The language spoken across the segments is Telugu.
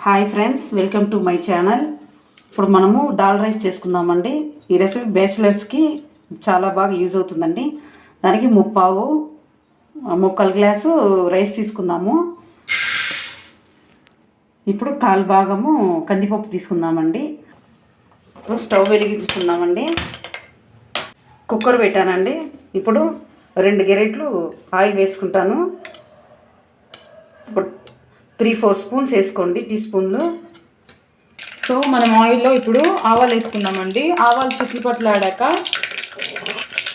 Hi friends, welcome to my channel. ఇప్పుడు మనము దాల్ రైస్ చేసుకుందామండి. ఈ రెసిపీ బ్యాచిలర్స్కి చాలా బాగా యూజ్ అవుతుందండి. దానికి ముక్కాలు గ్లాసు రైస్ తీసుకుందాము. ఇప్పుడు కాలు భాగము కందిపప్పు తీసుకుందామండి. ఇప్పుడు స్టవ్ వెలిగించుకుందామండి. కుక్కర్ పెట్టానండి. ఇప్పుడు 2 గెరెట్లు ఆయిల్ వేసుకుంటాను. ఇప్పుడు 3-4 స్పూన్స్ వేసుకోండి, టీ స్పూన్లు. సో మనం ఆయిల్లో ఇప్పుడు ఆవాలు వేసుకున్నామండి. ఆవాలు చిట్లిపట్లాడాక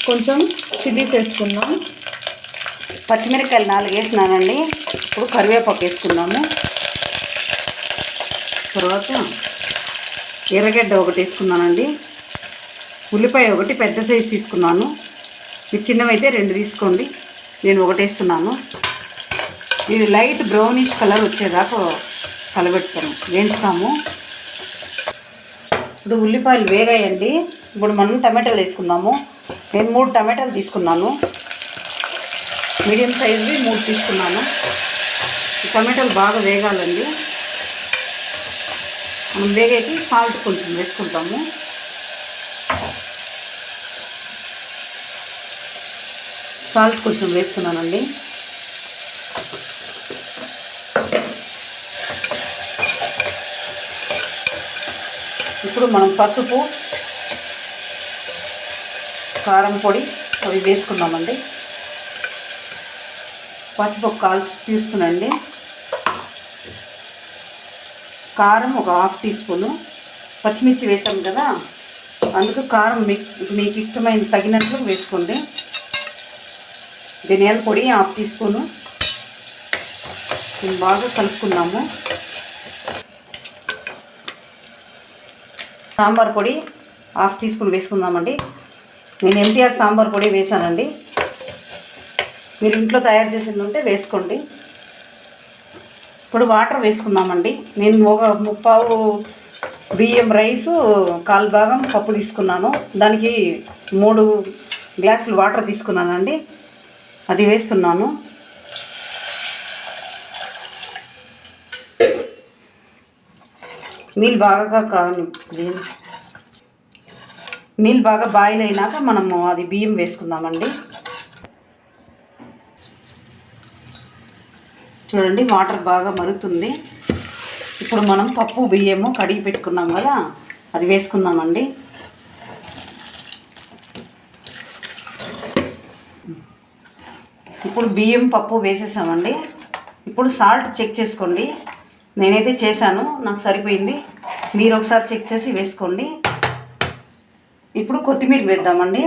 కొంచెం చిల్లీస్ వేసుకుందాం. పచ్చిమిరపకాయలు 4 వేసినానండి. ఇప్పుడు కరివేపాకు వేసుకున్నాము. తర్వాత ఎర్రగడ్డ 1 వేసుకున్నానండి. ఉల్లిపాయ 1 పెద్ద సైజు తీసుకున్నాను. మీరు చిన్నవైతే 2 తీసుకోండి. నేను 1 వేస్తున్నాను. ఇది లైట్ బ్రౌనిష్ కలర్ వచ్చేదాకా వేయించుతాము. ఇప్పుడు ఉల్లిపాయలు వేగాయండి. ఇప్పుడు మనం టమాటాలు వేసుకుందాము. నేను 3 టమాటాలు తీసుకున్నాను. మీడియం సైజువి 3 తీసుకున్నాను. ఈ టమాటాలు బాగా వేగాలండి. మనం వేగేకి సాల్ట్ కొంచెం వేసుకుంటాము. సాల్ట్ కొంచెం వేస్తున్నానండి. ఇప్పుడు మనం పసుపు, కారం పొడి అవి వేసుకుందామండి. పసుపు 1/4 తీసుకునండి. కారం 1/2 టీ స్పూను. పచ్చిమిర్చి వేసాం కదా, అందుకు కారం మీకు ఇష్టమైన తగినట్లు వేసుకోండి. ధనియాల పొడి 1/2 టీ స్పూను. దీన్ని బాగా కలుపుకున్నాము. సాంబార్ పొడి 1/2 టీ స్పూన్ వేసుకుందామండి. నేను MTR సాంబార్ పొడి వేసానండి. మీరు ఇంట్లో తయారు చేసింది ఉంటే వేసుకోండి. ఇప్పుడు వాటర్ వేసుకుందామండి. నేను 1/3 బియ్యం రైసు 1/4 భాగం పప్పు తీసుకున్నాను. దానికి 3 గ్లాసులు వాటర్ తీసుకున్నానండి. అది వేస్తున్నాను. నీళ్ళు బాగా బాయిల్ అయినాక మనము అది బియ్యం వేసుకుందామండి. చూడండి, వాటర్ బాగా మరుగుతుంది. ఇప్పుడు మనం పప్పు బియ్యము కడిగి పెట్టుకున్నాం కదా, అది వేసుకుందామండి. ఇప్పుడు బియ్యం పప్పు వేసేసామండి. ఇప్పుడు సాల్ట్ చెక్ చేసుకోండి. నేనైతే చేశాను, నాకు సరిపోయింది. మీరు ఒకసారి చెక్ చేసి వేసుకోండి. ఇప్పుడు కొత్తిమీర వేద్దామండి.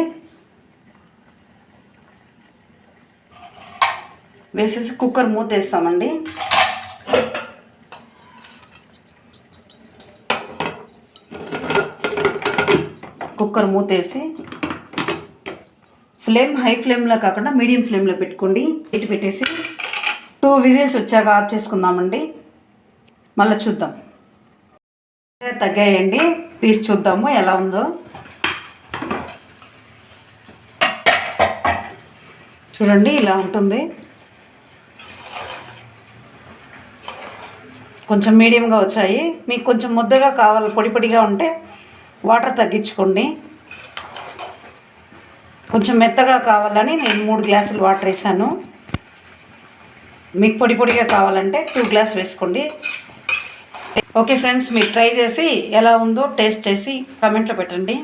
వేసేసి కుక్కర్ మూత వేస్తామండి. కుక్కర్ మూత వేసి హై ఫ్లేమ్లో కాకుండా మీడియం ఫ్లేమ్లో పెట్టుకోండి. ఇటు పెట్టేసి 2 విజిల్స్ వచ్చాక ఆఫ్ చేసుకుందామండి. మళ్ళీ చూద్దాం. తగ్గాయండి, తీసి చూద్దాము ఎలా ఉందో. చూడండి, ఇలా ఉంటుంది. కొంచెం మీడియంగా వచ్చాయి. మీకు కొంచెం ముద్దగా కావాలి, పొడి పొడిగా ఉంటే వాటర్ తగ్గించుకోండి. కొంచెం మెత్తగా కావాలని నేను 3 గ్లాసులు వాటర్ వేసాను. మీకు పొడి పొడిగా కావాలంటే 2 గ్లాస్ వేసుకోండి. ఓకే ఫ్రెండ్స్, మీరు ట్రై చేసి ఎలా ఉందో టేస్ట్ చేసి కామెంట్లో పెట్టండి.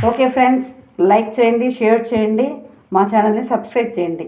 ఓకే ఫ్రెండ్స్, లైక్ చేయండి, షేర్ చేయండి, మా ఛానల్ని సబ్స్క్రైబ్ చేయండి.